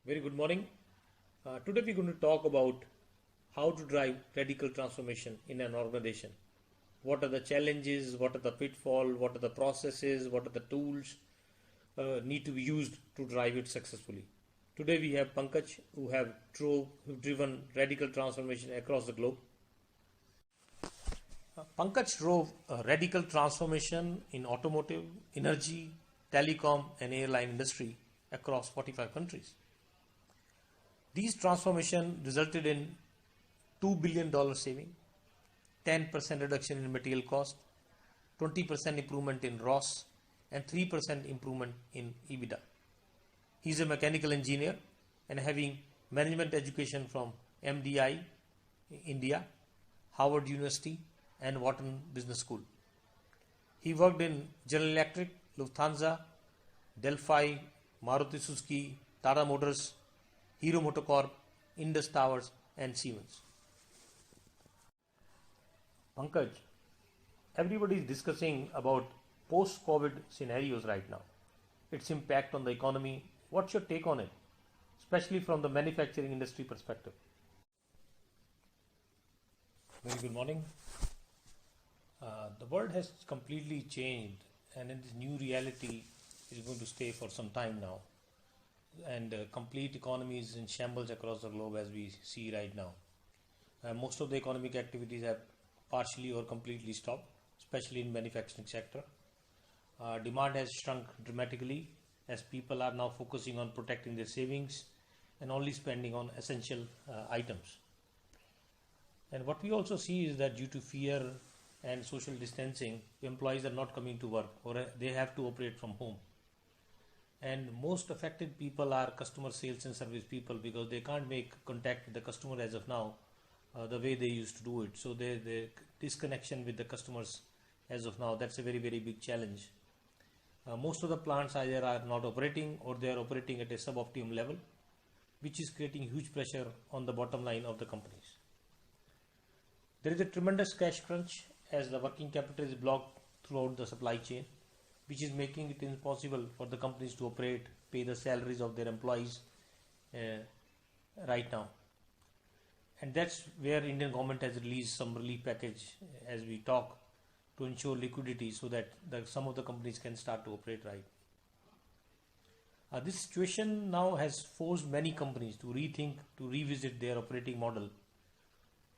Very good morning. Today we're going to talk about how to drive radical transformation in an organization. What are the challenges? What are the pitfalls? What are the processes? What are the tools need to be used to drive it successfully? Today we have Pankaj who've driven radical transformation across the globe. Pankaj drove a radical transformation in automotive, energy, telecom, and airline industry across 45 countries. These transformations resulted in $2 billion saving, 10% reduction in material cost, 20% improvement in ROS, and 3% improvement in EBITDA. He is a mechanical engineer and having management education from MDI, India, Harvard University, and Wharton Business School. He worked in General Electric, Lufthansa, Delphi, Maruti Suzuki, Tata Motors, Hero MotoCorp, Indus Towers, and Siemens. Pankaj, everybody is discussing about post-COVID scenarios right now, its impact on the economy. What's your take on it, especially from the manufacturing industry perspective? Very good morning. The world has completely changed, and in this new reality is going to stay for some time now. And complete economy is in shambles across the globe as we see right now. Most of the economic activities have partially or completely stopped, especially in manufacturing sector. Demand has shrunk dramatically as people are now focusing on protecting their savings and only spending on essential items. And what we also see is that due to fear and social distancing, employees are not coming to work or they have to operate from home. And most affected people are customer sales and service people because they can't make contact with the customer as of now the way they used to do it. So the disconnection with the customers as of now, that's a very, very big challenge. Most of the plants either are not operating or they are operating at a suboptimum level, which is creating huge pressure on the bottom line of the companies. There is a tremendous cash crunch as the working capital is blocked throughout the supply chain, which is making it impossible for the companies to operate, pay the salaries of their employees right now. And that's where Indian government has released some relief package as we talk to ensure liquidity so that some of the companies can start to operate right. This situation now has forced many companies to rethink, to revisit their operating model,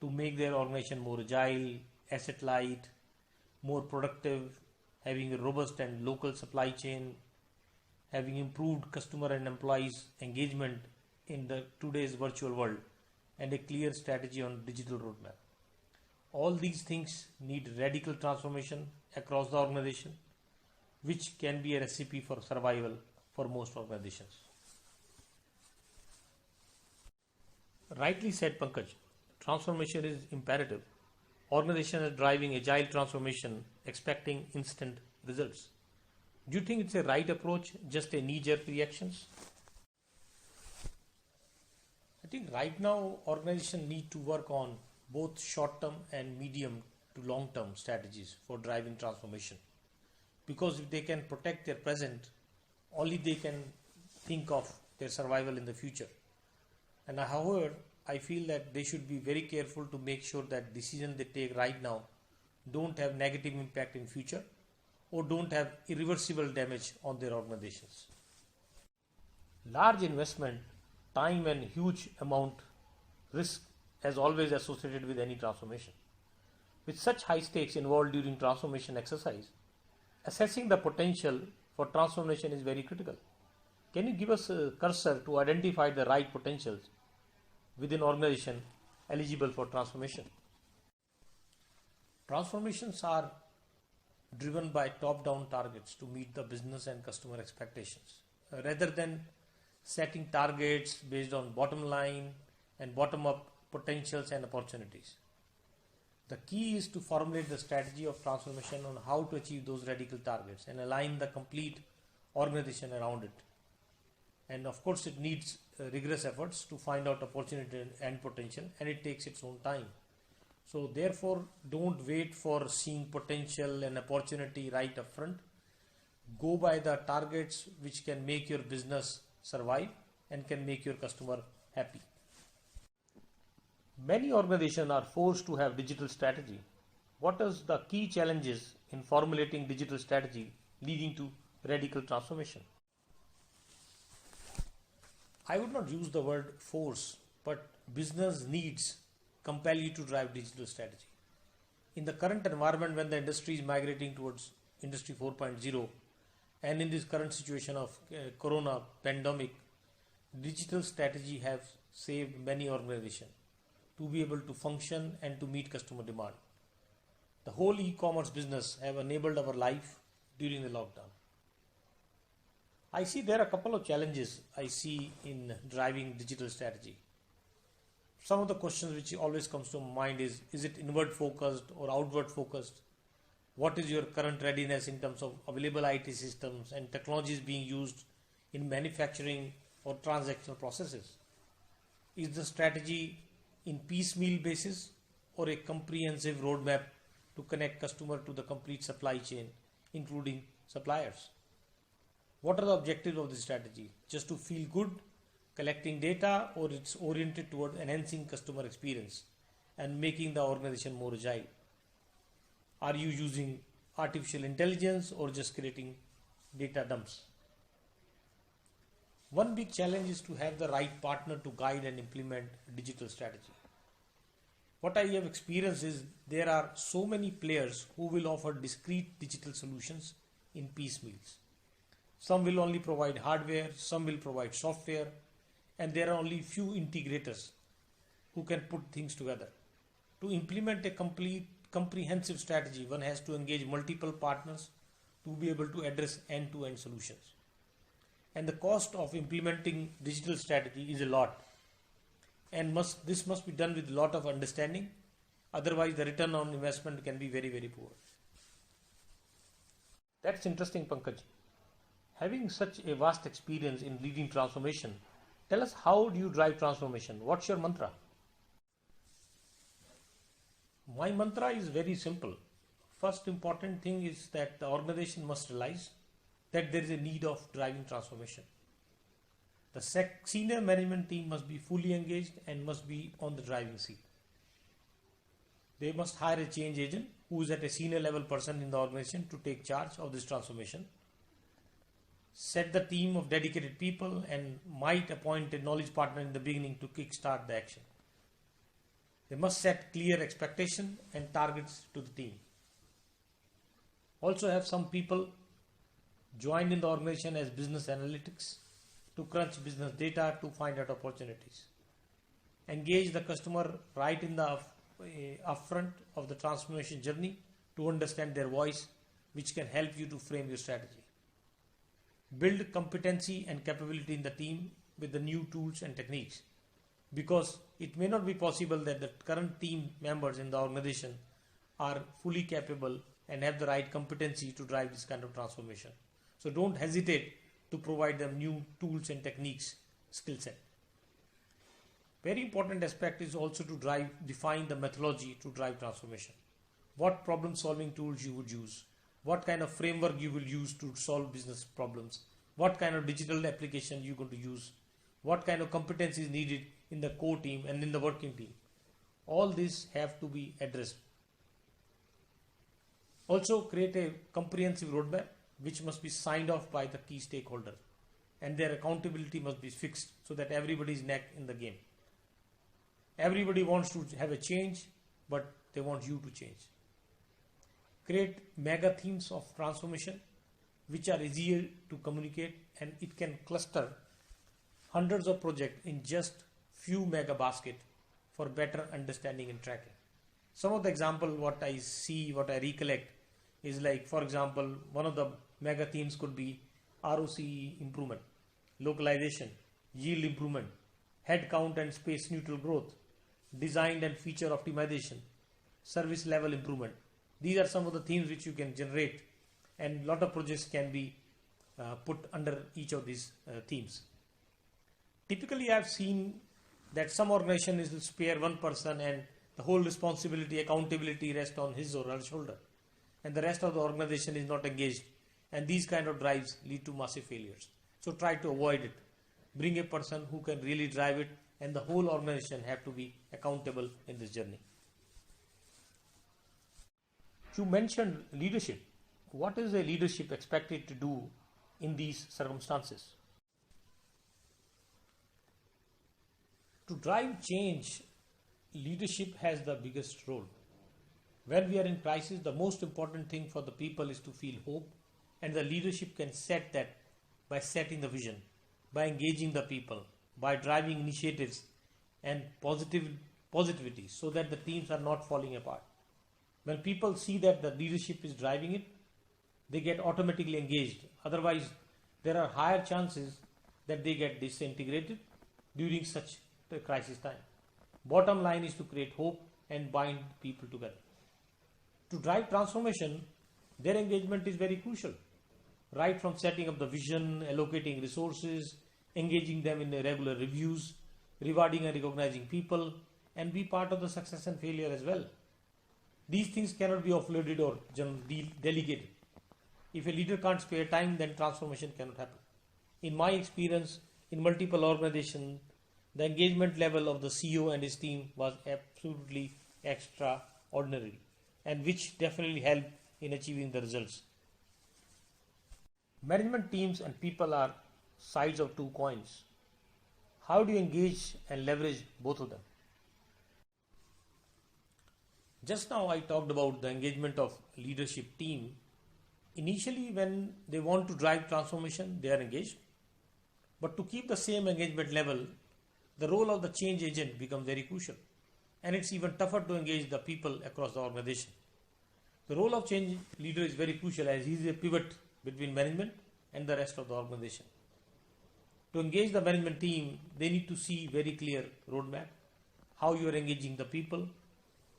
to make their organization more agile, asset light, more productive, having a robust and local supply chain, having improved customer and employees engagement in the today's virtual world, and a clear strategy on digital roadmap. All these things need radical transformation across the organization, which can be a recipe for survival for most organizations. Rightly said, Pankaj, transformation is imperative. Organizations are driving agile transformation, expecting instant results. Do you think it's a right approach, just a knee-jerk reactions? I think right now organizations need to work on both short-term and medium to long-term strategies for driving transformation. Because if they can protect their present, only they can think of their survival in the future. And however, I feel that they should be very careful to make sure that decisions they take right now don't have negative impact in future or don't have irreversible damage on their organizations. Large investment, time and huge amount risk as always associated with any transformation. With such high stakes involved during transformation exercise, assessing the potential for transformation is very critical. Can you give us a cursor to identify the right potentials within organization eligible for transformation? Transformations are driven by top-down targets to meet the business and customer expectations, rather than setting targets based on bottom line and bottom-up potentials and opportunities. The key is to formulate the strategy of transformation on how to achieve those radical targets and align the complete organization around it. And of course, it needs rigorous efforts to find out opportunity and potential, and it takes its own time. So therefore, don't wait for seeing potential and opportunity right up front. Go by the targets which can make your business survive and can make your customer happy. Many organizations are forced to have digital strategy. What are the key challenges in formulating digital strategy leading to radical transformation? I would not use the word force, but business needs compel you to drive digital strategy. In the current environment, when the industry is migrating towards Industry 4.0, and in this current situation of Corona pandemic, digital strategy have saved many organizations to be able to function and to meet customer demand. The whole e-commerce business have enabled our life during the lockdown. I see there are a couple of challenges I see in driving digital strategy. Some of the questions which always comes to mind is it inward focused or outward focused? What is your current readiness in terms of available IT systems and technologies being used in manufacturing or transactional processes? Is the strategy in piecemeal basis or a comprehensive roadmap to connect customer to the complete supply chain, including suppliers? What are the objectives of this strategy? Just to feel good, collecting data, or it's oriented toward enhancing customer experience and making the organization more agile? Are you using artificial intelligence or just creating data dumps? One big challenge is to have the right partner to guide and implement digital strategy. What I have experienced is there are so many players who will offer discrete digital solutions in piecemeals. Some will only provide hardware, some will provide software, and there are only few integrators who can put things together. To implement a comprehensive strategy, one has to engage multiple partners to be able to address end-to-end solutions. And the cost of implementing digital strategy is a lot. And this must be done with a lot of understanding. Otherwise, the return on investment can be very, very poor. That's interesting, Pankaj. Having such a vast experience in leading transformation, tell us, how do you drive transformation? What's your mantra? My mantra is very simple. First important thing is that the organization must realize that there is a need of driving transformation. The senior management team must be fully engaged and must be on the driving seat. They must hire a change agent who is at a senior level person in the organization to take charge of this transformation. Set the team of dedicated people and might appoint a knowledge partner in the beginning to kickstart the action. They must set clear expectations and targets to the team. Also have some people join in the organization as business analytics to crunch business data to find out opportunities. Engage the customer right in the upfront of the transformation journey to understand their voice, which can help you to frame your strategy. Build competency and capability in the team with the new tools and techniques, because it may not be possible that the current team members in the organization are fully capable and have the right competency to drive this kind of transformation. So don't hesitate to provide them new tools and techniques, skill set. Very important aspect is also to define the methodology to drive transformation. What problem solving tools you would use, what kind of framework you will use to solve business problems, what kind of digital application you're going to use, what kind of competence is needed in the core team and in the working team. All these have to be addressed. Also create a comprehensive roadmap which must be signed off by the key stakeholder, and their accountability must be fixed so that everybody is neck in the game. Everybody wants to have a change, but they want you to change. Create mega themes of transformation which are easier to communicate, and it can cluster hundreds of projects in just few mega basket for better understanding and tracking. Some of the example what I see, what I recollect is like, for example, one of the mega themes could be ROCE improvement, localization, yield improvement, head count and space neutral growth, design and feature optimization, service level improvement. These are some of the themes which you can generate, and lot of projects can be put under each of these themes. Typically, I have seen that some organization is to spare one person and the whole responsibility, accountability rests on his or her shoulder, and the rest of the organization is not engaged, and these kind of drives lead to massive failures. So try to avoid it. bring a person who can really drive it, and the whole organization have to be accountable in this journey. You mentioned leadership. What is a leadership expected to do in these circumstances? To drive change, leadership has the biggest role. When we are in crisis, the most important thing for the people is to feel hope, and the leadership can set that by setting the vision, by engaging the people, by driving initiatives and positivity so that the teams are not falling apart. When people see that the leadership is driving it, they get automatically engaged. Otherwise, there are higher chances that they get disintegrated during such a crisis time. Bottom line is to create hope and bind people together. To drive transformation, their engagement is very crucial. Right from setting up the vision, allocating resources, engaging them in regular reviews, rewarding and recognizing people, and be part of the success and failure as well. These things cannot be offloaded or delegated. If a leader can't spare time, then transformation cannot happen. In my experience, in multiple organizations, the engagement level of the CEO and his team was absolutely extraordinary, and which definitely helped in achieving the results. Management teams and people are sides of two coins. How do you engage and leverage both of them? Just now I talked about the engagement of leadership team. Initially, when they want to drive transformation, they are engaged. But to keep the same engagement level, the role of the change agent becomes very crucial. And it's even tougher to engage the people across the organization. The role of change leader is very crucial as he is a pivot between management and the rest of the organization. To engage the management team, they need to see very clear roadmap, how you are engaging the people,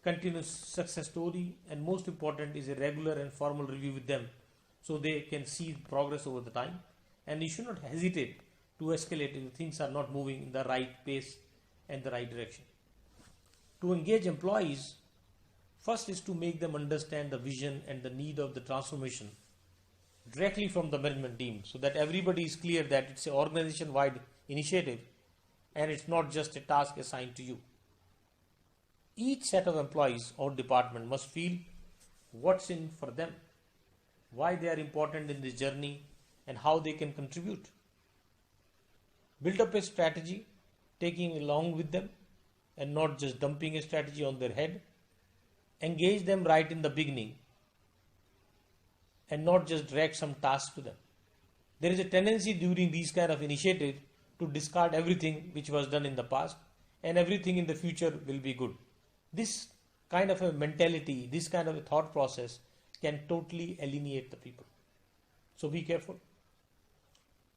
continuous success story, and most important is a regular and formal review with them so they can see progress over the time. And you should not hesitate to escalate if things are not moving in the right pace and the right direction. To engage employees, first is to make them understand the vision and the need of the transformation directly from the management team so that everybody is clear that it's an organization-wide initiative and it's not just a task assigned to you. Each set of employees or department must feel what's in for them, why they are important in this journey, and how they can contribute. Build up a strategy, taking along with them and not just dumping a strategy on their head. Engage them right in the beginning and not just drag some tasks to them. There is a tendency during these kind of initiatives to discard everything which was done in the past and everything in the future will be good. This kind of a mentality, this kind of a thought process can totally alienate the people. So be careful.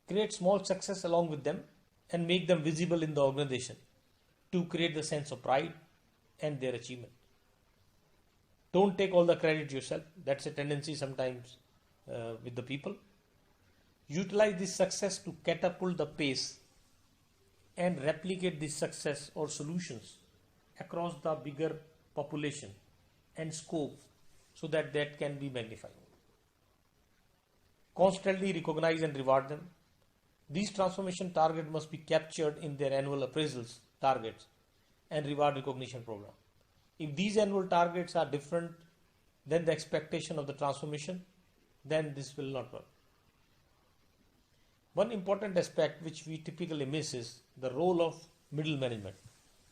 Create small success along with them and make them visible in the organization to create the sense of pride and their achievement. Don't take all the credit yourself. That's a tendency sometimes with the people. Utilize this success to catapult the pace and replicate this success or solutions across the bigger population and scope so that can be magnified. Constantly recognize and reward them. These transformation targets must be captured in their annual appraisals, targets, and reward recognition program. If these annual targets are different than the expectation of the transformation, then this will not work. One important aspect which we typically miss is the role of middle management.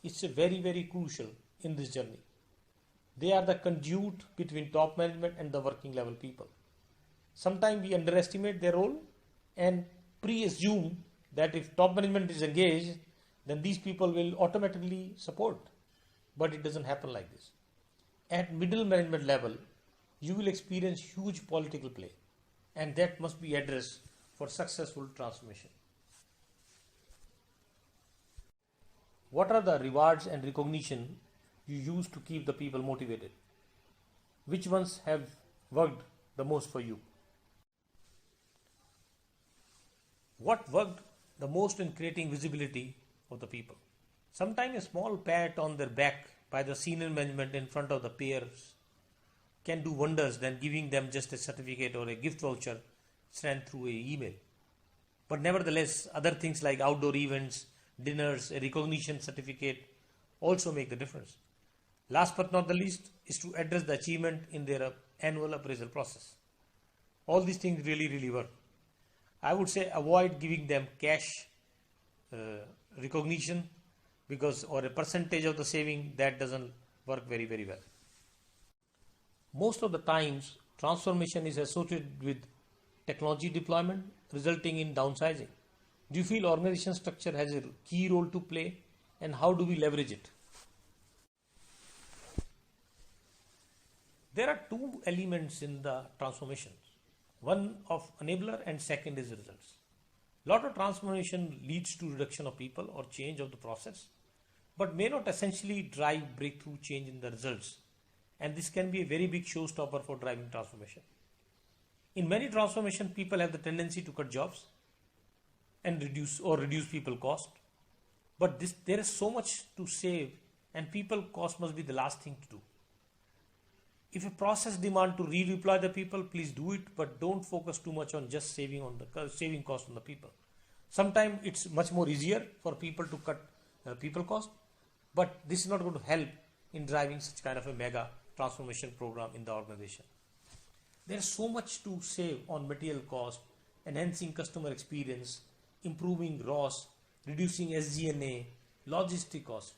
It's a very, very crucial in this journey. They are the conduit between top management and the working level people. Sometimes we underestimate their role and pre-assume that if top management is engaged, then these people will automatically support. But it doesn't happen like this. At middle management level, you will experience huge political play, and that must be addressed for successful transformation. What are the rewards and recognition you use to keep the people motivated? Which ones have worked the most for you? What worked the most in creating visibility of the people? Sometimes a small pat on their back by the senior management in front of the peers can do wonders than giving them just a certificate or a gift voucher sent through an email. But nevertheless, other things like outdoor events, dinners, a recognition certificate also make the difference. Last but not the least is to address the achievement in their annual appraisal process. All these things really work. I would say avoid giving them cash recognition or a percentage of the saving. That doesn't work very well. Most of the times transformation is associated with technology deployment resulting in downsizing. Do you feel organization structure has a key role to play, and how do we leverage it? There are two elements in the transformation. One of enabler and second is results. Lot of transformation leads to reduction of people or change of the process, but may not essentially drive breakthrough change in the results. And this can be a very big showstopper for driving transformation. In many transformation, people have the tendency to cut jobs and reduce people cost. But there is so much to save, and people cost must be the last thing to do. If a process demand to redeploy the people, please do it, but don't focus too much on just saving cost on the people. Sometimes it's much more easier for people to cut people cost, but this is not going to help in driving such kind of a mega transformation program in the organization. There's so much to save on material cost, enhancing customer experience, improving ROS, reducing SG&A, logistic cost.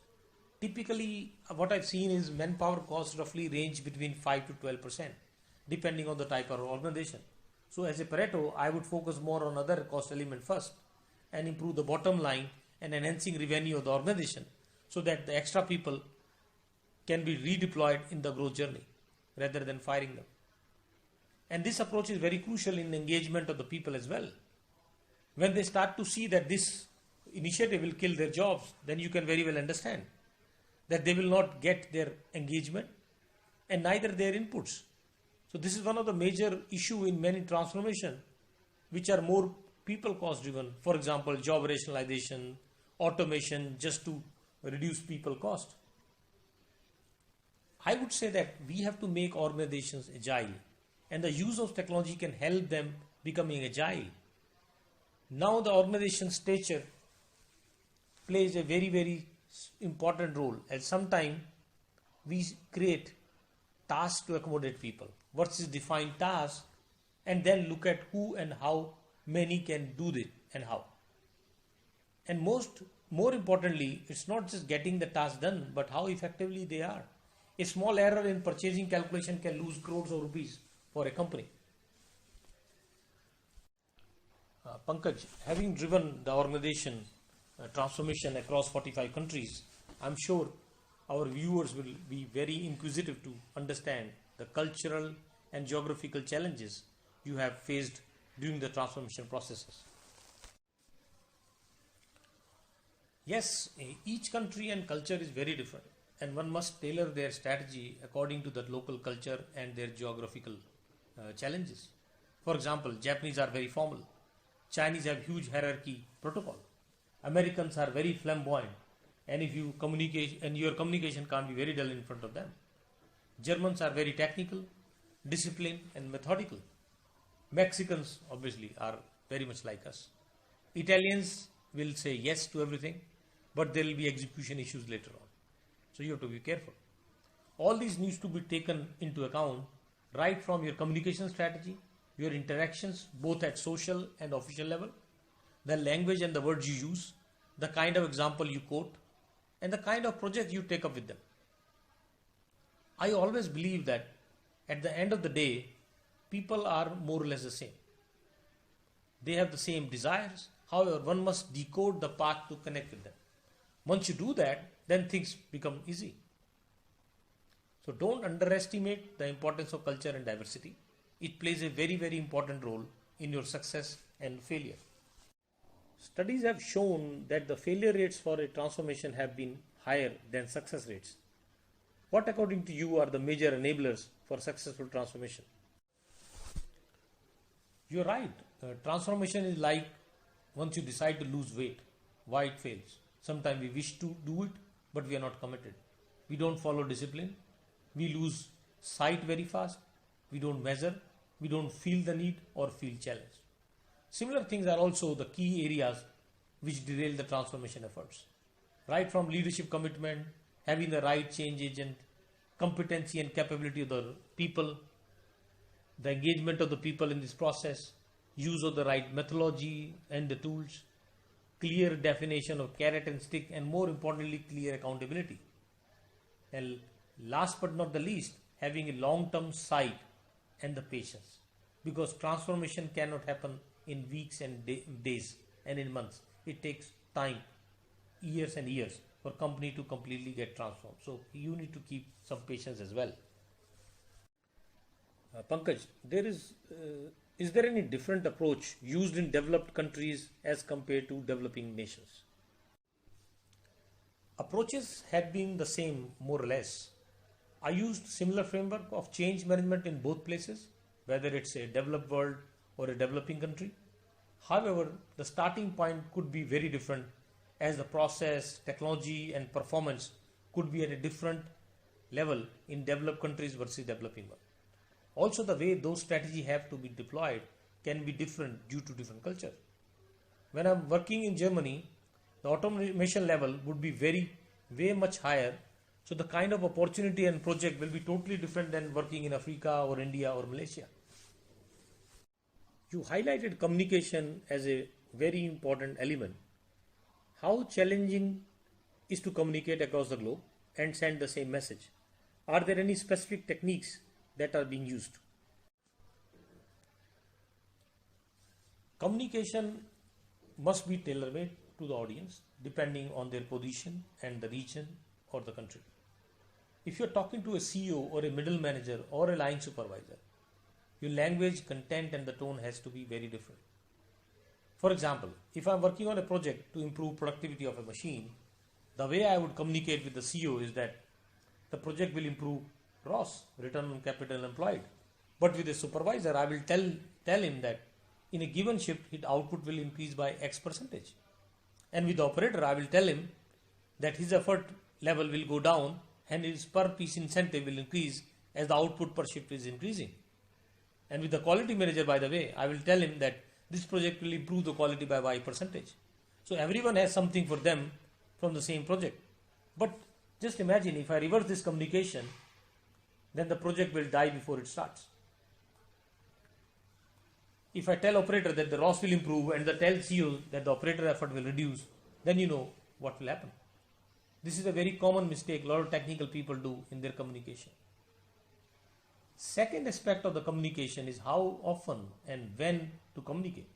Typically, what I've seen is manpower costs roughly range between 5 to 12%, depending on the type of organization. So as a Pareto, I would focus more on other cost element first and improve the bottom line and enhancing revenue of the organization so that the extra people can be redeployed in the growth journey rather than firing them. And this approach is very crucial in engagement of the people as well. When they start to see that this initiative will kill their jobs, then you can very well understand that they will not get their engagement and neither their inputs. So this is one of the major issue in many transformation, which are more people cost driven. For example, job rationalization, automation, just to reduce people cost. I would say that we have to make organizations agile, and the use of technology can help them becoming agile. Now the organization stature plays a very important role, and sometimes we create tasks to accommodate people versus define tasks and then look at who and how many can do it and how. And more importantly, it's not just getting the task done, but how effectively they are. A small error in purchasing calculation can lose crores of rupees for a company. Pankaj, having driven the organization transformation across 45 countries, I'm sure our viewers will be very inquisitive to understand the cultural and geographical challenges you have faced during the transformation processes. Yes, each country and culture is very different, and one must tailor their strategy according to the local culture and their geographical challenges. For example, Japanese are very formal. Chinese have huge hierarchy protocol. Americans are very flamboyant, and if you communicate, and your communication can't be very dull in front of them. Germans are very technical, disciplined, and methodical. Mexicans obviously are very much like us. Italians will say yes to everything, but there will be execution issues later on. So you have to be careful. All these needs to be taken into account right from your communication strategy, your interactions both at social and official level, the language and the words you use, the kind of example you quote, and the kind of project you take up with them. I always believe that at the end of the day, people are more or less the same. They have the same desires. However, one must decode the path to connect with them. Once you do that, then things become easy. So don't underestimate the importance of culture and diversity. It plays a very important role in your success and failure. Studies have shown that the failure rates for a transformation have been higher than success rates. What according to you are the major enablers for successful transformation? You're right. Transformation is like once you decide to lose weight, why it fails. Sometimes we wish to do it, but we are not committed. We don't follow discipline. We lose sight very fast. We don't measure. We don't feel the need or feel challenged. Similar things are also the key areas which derail the transformation efforts. Right from leadership commitment, having the right change agent, competency and capability of the people, the engagement of the people in this process, use of the right methodology and the tools, clear definition of carrot and stick, and more importantly, clear accountability. And last but not the least, having a long-term sight and the patience, because transformation cannot happen in weeks and days and in months. It takes time, years and years for company to completely get transformed. So you need to keep some patience as well. Pankaj, is there any different approach used in developed countries as compared to developing nations? Approaches had been the same more or less. I used similar framework of change management in both places, whether it's a developed world or a developing country. However, the starting point could be very different, as the process, technology and performance could be at a different level in developed countries versus developing world. Also, the way those strategies have to be deployed can be different due to different culture. When I'm working in Germany, the automation level would be way much higher. So the kind of opportunity and project will be totally different than working in Africa or India or Malaysia. You highlighted communication as a very important element. How challenging is to communicate across the globe and send the same message? Are there any specific techniques that are being used? Communication must be tailor-made to the audience depending on their position and the region or the country. If you're talking to a CEO or a middle manager or a line supervisor, your language, content and the tone has to be very different. For example, if I'm working on a project to improve productivity of a machine, the way I would communicate with the CEO is that the project will improve ROS, return on capital employed. But with a supervisor, I will tell him that in a given shift, his output will increase by X percentage. And with the operator, I will tell him that his effort level will go down and his per piece incentive will increase as the output per shift is increasing. And with the quality manager, by the way, I will tell him that this project will improve the quality by Y percentage. So everyone has something for them from the same project. But just imagine if I reverse this communication, then the project will die before it starts. If I tell operator that the ROS will improve and tell CEO that the operator effort will reduce, then you know what will happen. This is a very common mistake a lot of technical people do in their communication. Second aspect of the communication is how often and when to communicate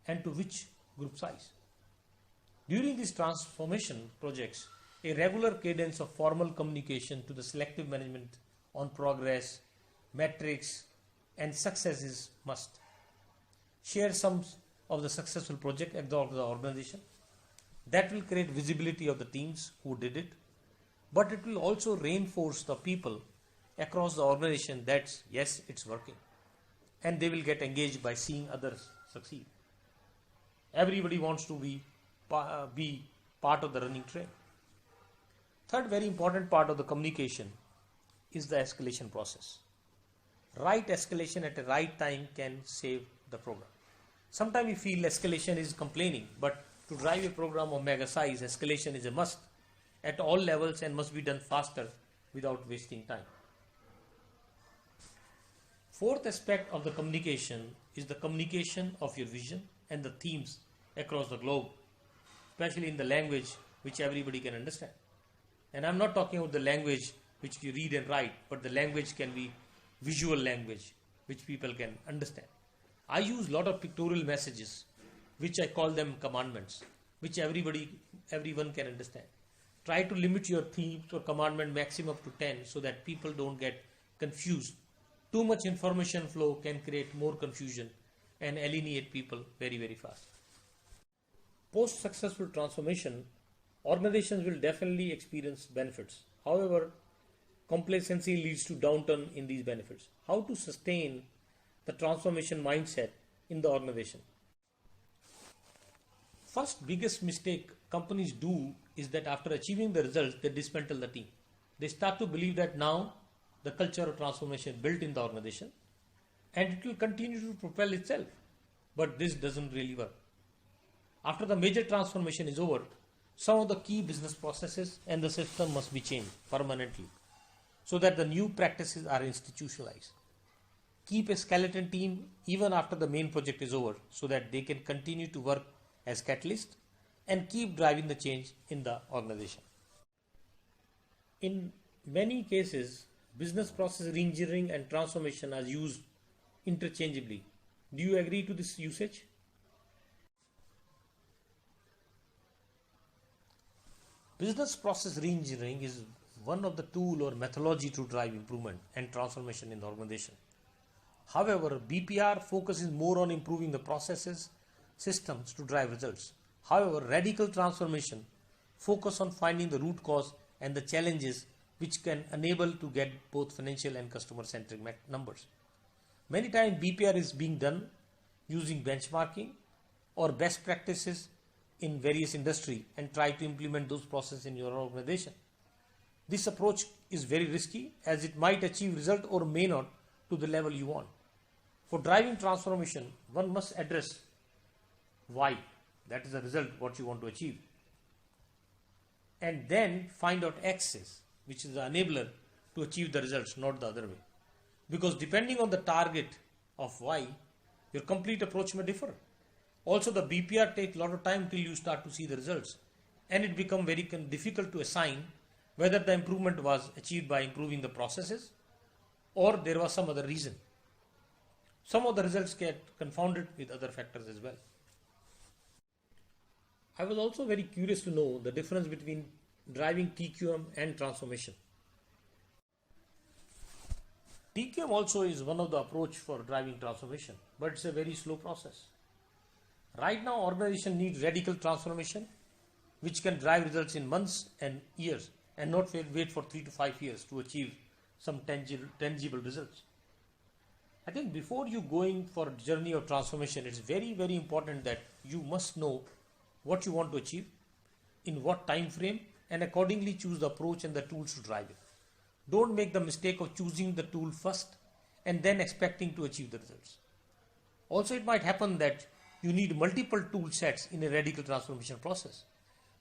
and to which group size. During these transformation projects, a regular cadence of formal communication to the selective management on progress, metrics and success is must. Share some of the successful project at the organization. That will create visibility of the teams who did it, but it will also reinforce the people across the organization that yes, it's working, and they will get engaged by seeing others succeed. Everybody wants to be part of the running train. Third very important part of the communication is the escalation process. Right escalation at the right time can save the program. Sometimes we feel escalation is complaining, but to drive a program of mega size, escalation is a must at all levels and must be done faster without wasting time. Fourth aspect of the communication is the communication of your vision and the themes across the globe, especially in the language which everybody can understand. And I'm not talking about the language which you read and write, but the language can be visual language which people can understand. I use a lot of pictorial messages, which I call them commandments, which everyone can understand. Try to limit your themes or commandment maximum to 10 so that people don't get confused. Too much information flow can create more confusion and alienate people very, very fast. Post-successful transformation, organizations will definitely experience benefits. However, complacency leads to downturn in these benefits. How to sustain the transformation mindset in the organization? First biggest mistake companies do is that after achieving the results, they dismantle the team. They start to believe that now the culture of transformation built in the organization and it will continue to propel itself. but this doesn't really work. After the major transformation is over, some of the key business processes and the system must be changed permanently so that the new practices are institutionalized. Keep a skeleton team even after the main project is over so that they can continue to work as catalysts and keep driving the change in the organization. In many cases, business process reengineering and transformation are used interchangeably. Do you agree to this usage? Business process reengineering is one of the tool or methodology to drive improvement and transformation in the organization. However, BPR focuses more on improving the processes, systems to drive results. However, radical transformation focus on finding the root cause and the challenges which can enable to get both financial and customer centric numbers. Many times BPR is being done using benchmarking or best practices in various industry and try to implement those processes in your organization. This approach is very risky as it might achieve result or may not to the level you want. For driving transformation, one must address why, that is the result what you want to achieve, and then find out X's, which is the enabler to achieve the results, not the other way. Because depending on the target of why, your complete approach may differ. Also, the BPR takes a lot of time till you start to see the results, and it becomes very difficult to assign whether the improvement was achieved by improving the processes or there was some other reason. Some of the results get confounded with other factors as well. I was also very curious to know the difference between driving TQM and transformation. TQM also is one of the approach for driving transformation, but it's a very slow process. Right now, organization needs radical transformation, which can drive results in months and years, and not wait for 3 to 5 years to achieve some tangible results. I think before you going for a journey of transformation, it's very, very important that you must know what you want to achieve, in what time frame, and accordingly choose the approach and the tools to drive it. Don't make the mistake of choosing the tool first and then expecting to achieve the results. Also, it might happen that you need multiple tool sets in a radical transformation process.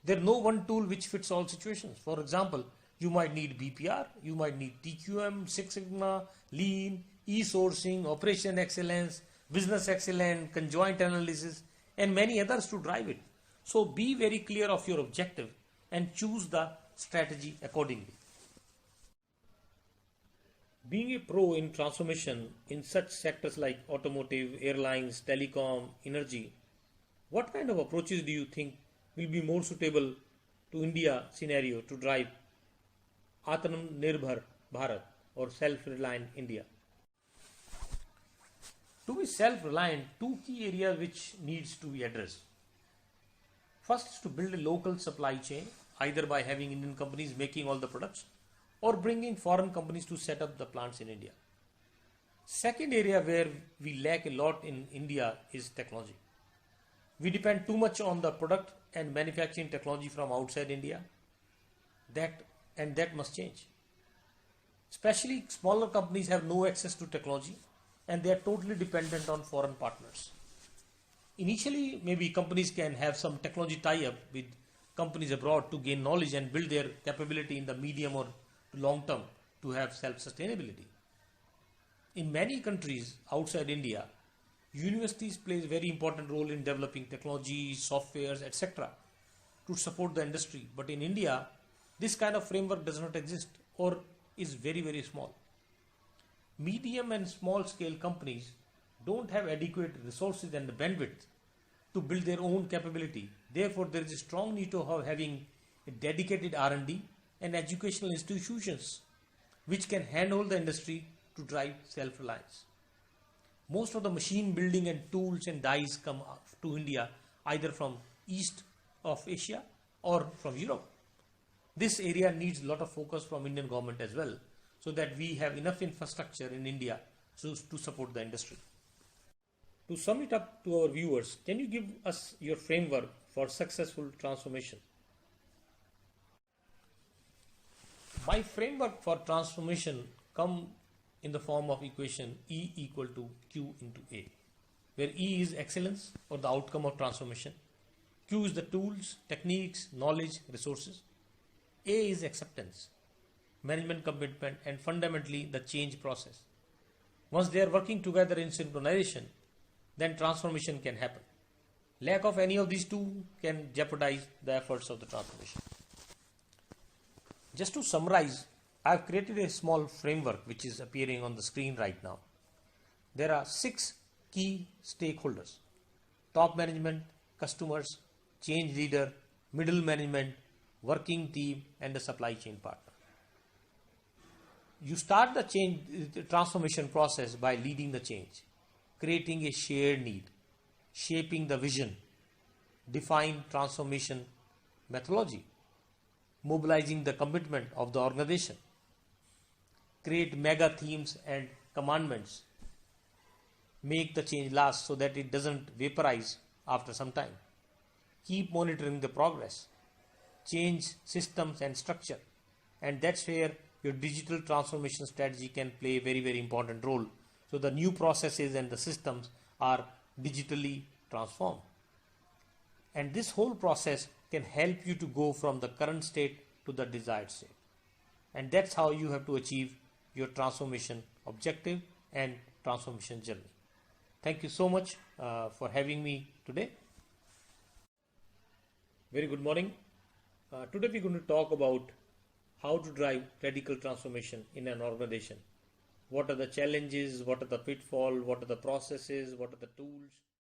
There is no one tool which fits all situations. For example, you might need BPR, you might need TQM, Six Sigma, Lean, e-sourcing, operation excellence, business excellence, conjoint analysis, and many others to drive it. So be very clear of your objective and choose the strategy accordingly. Being a pro in transformation in such sectors like automotive, airlines, telecom, energy, what kind of approaches do you think will be more suitable to India scenario to drive Atmanirbhar Bharat or self-reliant India? To be self-reliant, two key areas which needs to be addressed. First is to build a local supply chain, either by having Indian companies making all the products or bringing foreign companies to set up the plants in India. Second area where we lack a lot in India is technology. We depend too much on the product and manufacturing technology from outside India. That must change. Especially smaller companies have no access to technology and they are totally dependent on foreign partners. Initially, maybe companies can have some technology tie-up with companies abroad to gain knowledge and build their capability in the medium or long term to have self-sustainability. In many countries outside India, universities play a very important role in developing technology, softwares, etc. to support the industry. But in India, this kind of framework does not exist or is very, very small. Medium and small scale companies don't have adequate resources and bandwidth to build their own capability. Therefore, there is a strong need to having a dedicated R&D and educational institutions which can handhold the industry to drive self-reliance. Most of the machine building and tools and dies come to India either from east of Asia or from Europe. This area needs a lot of focus from Indian government as well, so that we have enough infrastructure in India to support the industry. To sum it up to our viewers, can you give us your framework for successful transformation? My framework for transformation come in the form of equation E equal to Q into A, where E is excellence or the outcome of transformation. Q is the tools, techniques, knowledge, resources. A is acceptance, management commitment, and fundamentally the change process. Once they are working together in synchronization, then transformation can happen. Lack of any of these two can jeopardize the efforts of the transformation. Just to summarize, I have created a small framework which is appearing on the screen right now. There are 6 key stakeholders: top management, customers, change leader, middle management, working team, and the supply chain partner. You start the transformation process by leading the change, creating a shared need, shaping the vision, define transformation methodology, mobilizing the commitment of the organization, create mega themes and commandments, make the change last so that it doesn't vaporize after some time, keep monitoring the progress, change systems and structure, and that's where your digital transformation strategy can play a very, very important role. So the new processes and the systems are digitally transformed. And this whole process can help you to go from the current state to the desired state. And that's how you have to achieve your transformation objective and transformation journey. Thank you so much for having me today. Very good morning. Today we're going to talk about how to drive radical transformation in an organization. What are the challenges, what are the pitfalls, what are the processes, what are the tools.